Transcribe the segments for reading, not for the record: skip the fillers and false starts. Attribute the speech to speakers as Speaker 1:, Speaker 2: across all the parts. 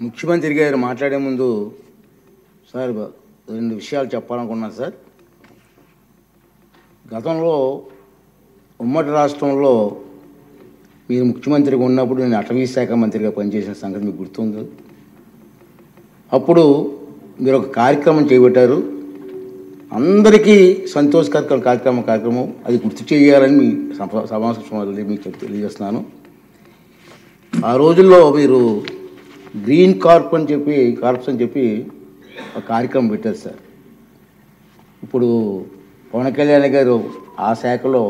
Speaker 1: ముఖ్యమంత్రి గారు మాట్లాడే ముందు సార్ రెండు విషయాలు చెప్పాలనుకున్నాను సార్. గతంలో ఉమ్మడి రాష్ట్రంలో మీరు ముఖ్యమంత్రిగా ఉన్నప్పుడు నేను అటవీ శాఖ మంత్రిగా పనిచేసిన సంగతి మీకు గుర్తుంది. అప్పుడు మీరు ఒక కార్యక్రమం చేపట్టారు, అందరికీ సంతోషకర కార్యక్రమం అది గుర్తు చేయాలని మీ సమావేశం మీకు తెలియజేస్తున్నాను. ఆ రోజుల్లో మీరు గ్రీన్ కార్ప్స్ అని చెప్పి ఒక కార్యక్రమం పెట్టారు సార్. ఇప్పుడు పవన్ కళ్యాణ్ గారు ఆ శాఖలో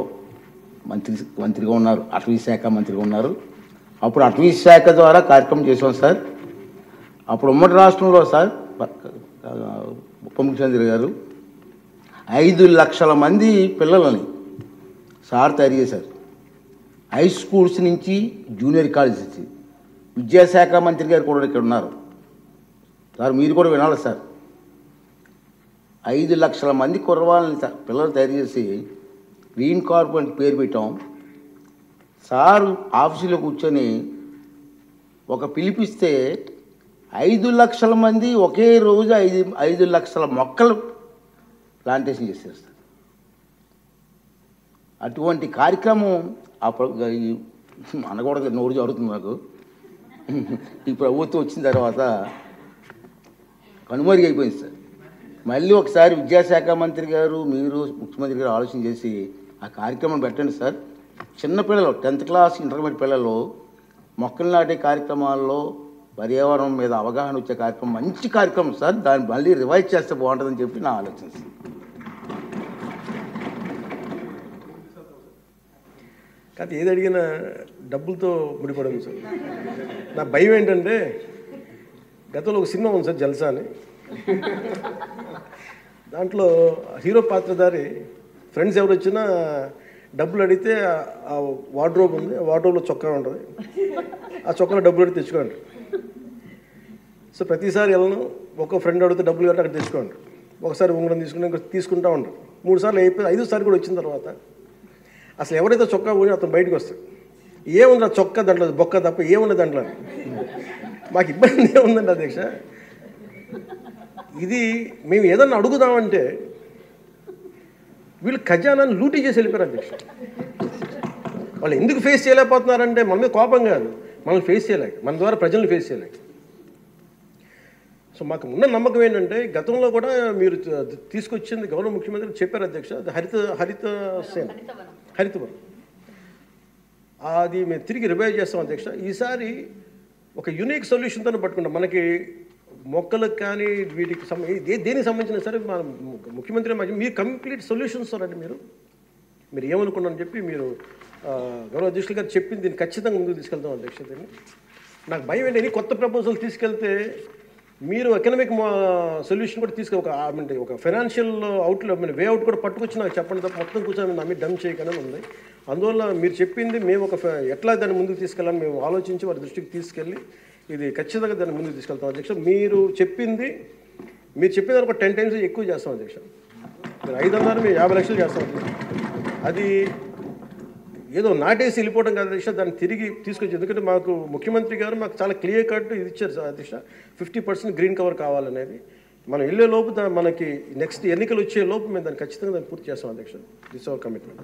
Speaker 1: మంత్రిగా ఉన్నారు, అటవీ శాఖ మంత్రిగా ఉన్నారు. అప్పుడు అటవీ శాఖ ద్వారా కార్యక్రమం చేసాం సార్. అప్పుడు ఉమ్మడి రాష్ట్రంలో సార్ ఉప ముఖ్యమంత్రి గారు 5 లక్షల మంది పిల్లలని సార్ తయారు చేశారు. హై స్కూల్స్ నుంచి జూనియర్ కాలేజ్ నుంచి. విద్యాశాఖ మంత్రి గారు కూడా ఇక్కడ ఉన్నారు సార్, మీరు కూడా వినాలి సార్. 5 లక్షల మంది కుర్రవాళ్ళని పిల్లలు తయారు చేసి గ్రీన్ కార్ప్ అని పేరు పెట్టాం. సార్ ఆఫీసులో కూర్చొని ఒక పిలిపిస్తే 5 లక్షల మంది ఒకే రోజు 5 లక్షల మొక్కలు ప్లాంటేషన్ చేసేస్తారు. అటువంటి కార్యక్రమం అనకూడదు, నోరు జరుగుతుంది నాకు. ఈ ప్రభుత్వం వచ్చిన తర్వాత కనుమరుగైపోయింది సార్. మళ్ళీ ఒకసారి విద్యాశాఖ మంత్రి గారు మీరు ముఖ్యమంత్రి గారు ఆలోచన చేసి ఆ కార్యక్రమం పెట్టండి సార్. చిన్నపిల్లలు 10th క్లాస్ ఇంటర్మీడియట్ పిల్లలు మొక్కలు నాటే కార్యక్రమాల్లో పర్యావరణం మీద అవగాహన వచ్చే కార్యక్రమం మంచి కార్యక్రమం సార్. దాన్ని మళ్ళీ రివైజ్ చేస్తే బాగుంటుందని చెప్పి నా ఆలోచన సార్.
Speaker 2: కాదు, ఏది అడిగినా డబ్బులతో ముడిపడింది సార్. నా భయం ఏంటంటే గతంలో ఒక సినిమా ఉంది సార్, జల్సా అని. దాంట్లో హీరో పాత్రధారి ఫ్రెండ్స్ ఎవరు వచ్చినా డబ్బులు అడిగితే ఆ వార్డ్రోబ్ ఉంది, ఆ వార్డ్రోబ్లో చొక్కా ఉంటుంది, ఆ చొక్కాలో డబ్బులు అడిగి తెచ్చుకోండి. సో ప్రతిసారి వెళ్ళను, ఒక్కో ఫ్రెండ్ అడిగితే డబ్బులు కట్టి అక్కడ తెచ్చుకోండి. ఒకసారి ఉంగరం తీసుకుంటూ ఉంటారు. 3 సార్లు అయిపోయి 5వ సారి కూడా వచ్చిన తర్వాత అసలు ఎవరైతే చొక్కా పోయి అతను బయటకు వస్తాడు. ఏముంది ఆ చొక్కా దాంట్లో బొక్క తప్ప ఏముంది దాంట్లో. మాకు ఇబ్బంది ఏముందండి అధ్యక్ష, ఇది మేము ఏదన్నా అడుగుదామంటే వీళ్ళు ఖజానాన్ని లూటీ చేసి వెళ్ళిపోయారు అధ్యక్ష. వాళ్ళు ఎందుకు ఫేస్ చేయలేకపోతున్నారంటే మన మీద కోపం కాదు, మనల్ని ఫేస్ చేయలేక, మన ద్వారా ప్రజల్ని ఫేస్ చేయలేక. సో మాకు ఉన్న నమ్మకం ఏంటంటే గతంలో కూడా మీరు తీసుకొచ్చింది గౌరవ ముఖ్యమంత్రి చెప్పారు అధ్యక్ష, అది హరితవనం అది మేము తిరిగి రివైవ్ చేస్తాం అధ్యక్ష. ఈసారి ఒక యూనిక్ సొల్యూషన్తో పట్టుకుంటాం. మనకి మొక్కలకు కానీ వీటికి దేనికి సంబంధించిన సరే మన ముఖ్యమంత్రి మీరు కంప్లీట్ సొల్యూషన్స్ అండి. మీరు ఏమనుకున్నారని చెప్పి మీరు గౌరవ అధ్యక్షులు గారు చెప్పింది దీన్ని ఖచ్చితంగా ముందుకు తీసుకెళ్తాం అధ్యక్ష. దీన్ని నాకు భయం ఏంటంటే కొత్త ప్రపోజల్ తీసుకెళ్తే మీరు ఎకనామిక్ సొల్యూషన్ కూడా ఒక ఫైనాన్షియల్ అవుట్లో వే అవుట్ కూడా పట్టుకొచ్చి నాకు చెప్పండి తప్ప మొత్తం కూర్చొని నా మీద డమ్ చేయకనే ఉంది. అందువల్ల మీరు చెప్పింది మేము ఎట్లా దాన్ని ముందుకు తీసుకెళ్ళాలని మేము ఆలోచించి వారి దృష్టికి తీసుకెళ్ళి ఇది ఖచ్చితంగా దాన్ని ముందుకు తీసుకెళ్తాం అధ్యక్ష. మీరు చెప్పిన ఒక 10 times ఎక్కువ చేస్తాం అధ్యక్ష. మీరు 500 మేము 50 లక్షలు చేస్తాం అధ్యక్ష. అది ఏదో నాటేసి వెళ్ళిపోవడం కాదు అధ్యక్ష, దాన్ని తిరిగి తీసుకొచ్చి. ఎందుకంటే మాకు ముఖ్యమంత్రి గారు మాకు చాలా క్లియర్ కట్ ఇది ఇచ్చారు అధ్యక్ష, 50% గ్రీన్ కవర్ కావాలనేది. మనం వెళ్ళే లోపు మనకి నెక్స్ట్ ఎన్నికలు వచ్చే లోపు మేము దాన్ని ఖచ్చితంగా పూర్తి చేస్తాం అధ్యక్ష. This our commitment.